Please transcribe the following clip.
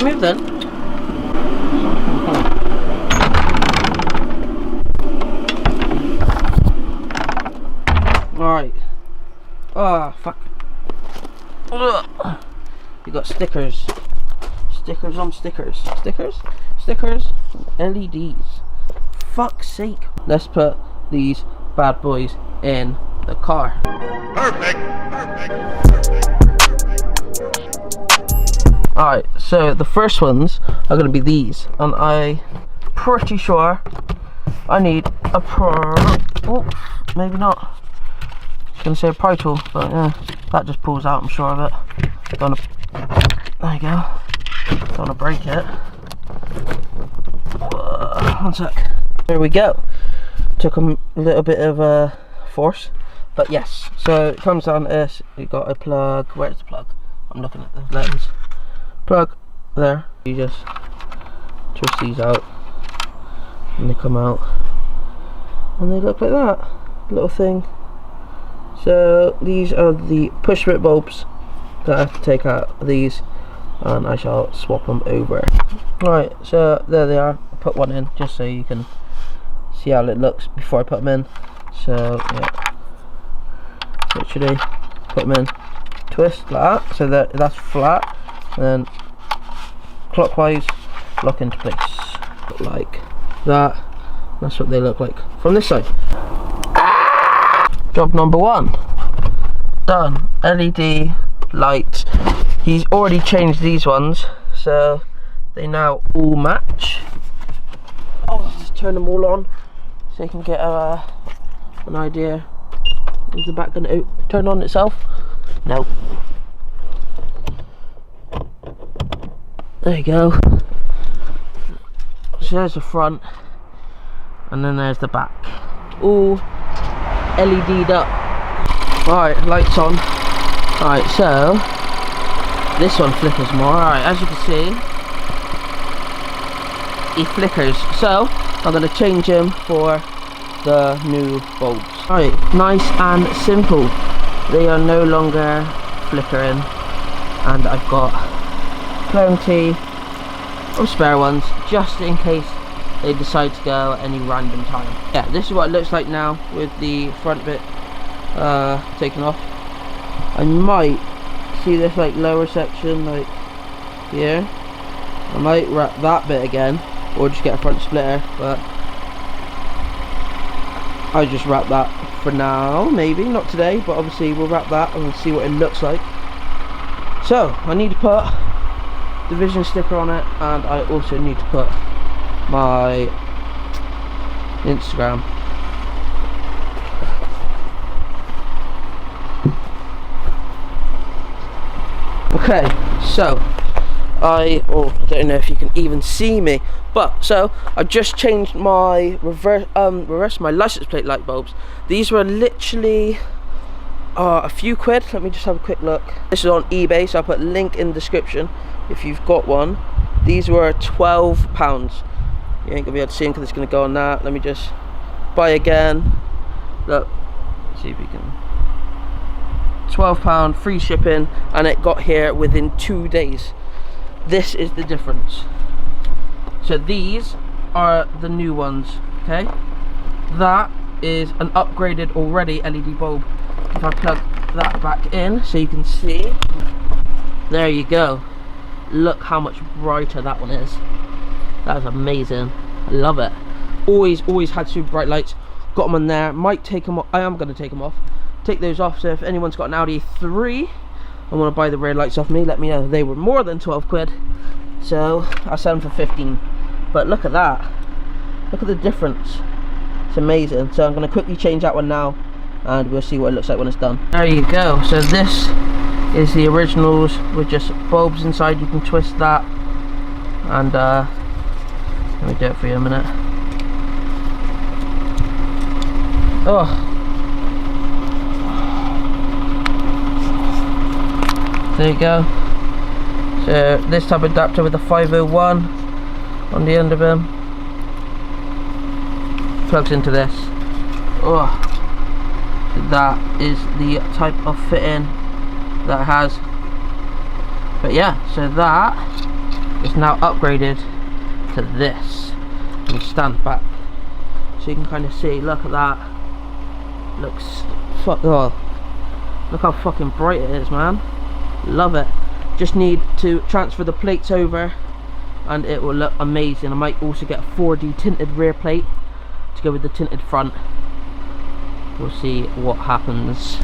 Move then. Alright. Oh, fuck. Ugh. You got stickers. Stickers on stickers. Stickers? Stickers? LEDs. Fuck's sake. Let's put these bad boys in the car. Perfect. Alright, so the first ones are going to be these, and I'm pretty sure I need a oh, maybe not. I was going to say a pry tool, but yeah, that just pulls out, I'm sure of it. There you go. Don't want to break it. One sec. There we go. Took a little bit of force, but yes. So it comes down to this. You got a plug. Where's the plug? I'm looking at the lens. Plug there. You just twist these out, and they come out, and they look like that. Little thing. So these are the push bit bulbs that I have to take out these, and I shall swap them over. Right, so there they are. I put one in just so you can see how it looks before I put them in. So yeah, literally put them in, twist like that, so that that's flat, and then clockwise lock into place like that. That's what they look like from this side. Job number one done. LED light. He's already changed these ones, so they now all match. Oh, just turn them all on so you can get an idea. Is the back going to turn on itself? No. There you go. So there's the front, and then there's the back. All LED'd up. Alright, lights on. Alright, so this one flickers more. Alright, as you can see, he flickers. So I'm going to change him for the new bulbs. Alright, nice and simple. They are no longer flickering, and I've got plenty of spare ones just in case they decide to go at any random time. Yeah, this is what it looks like now with the front bit taken off. I might see this like lower section like here. I might wrap that bit again, or just get a front splitter, but I just wrap that for now. Maybe not today, but obviously we'll wrap that and see what it looks like. So I need to put the vision sticker on it, and I also need to put my Instagram. Okay, so I don't know if you can even see me, but so I just changed my reverse my license plate light bulbs. These were literally a few quid. Let me just have a quick look. This is on eBay, so I'll put a link in the description if you've got one. These were £12. You ain't gonna be able to see them because it's gonna go on that. Let me just buy again. Look, see if you can. £12, free shipping, and it got here within 2 days. This is the difference. So these are the new ones, okay? That is an upgraded already LED bulb. If I plug that back in so you can see, there you go. Look how much brighter that one is. That's amazing. I love it. Always had super bright lights. Got them on there. Might take them off. I am going to take them off. Take those off. So if anyone's got an Audi 3 and want to buy the rear lights off me, let me know. They were more than 12 quid. So I'll sell them for 15. But look at that. Look at the difference. It's amazing. So I'm going to quickly change that one now, and we'll see what it looks like when it's done. There you go. So this is the originals with just bulbs inside. You can twist that, and let me do it for you in a minute. Oh, there you go. So this type of adapter with a 501 on the end of him plugs into this. Oh, that is the type of fitting that it has. But yeah, so that It's now upgraded to this. And stand back so you can kind of see. Look at that. Looks oh, look how fucking bright it is, man. Love it. Just need to transfer the plates over and it will look amazing. I might also get a 4D tinted rear plate to go with the tinted front. We'll see what happens.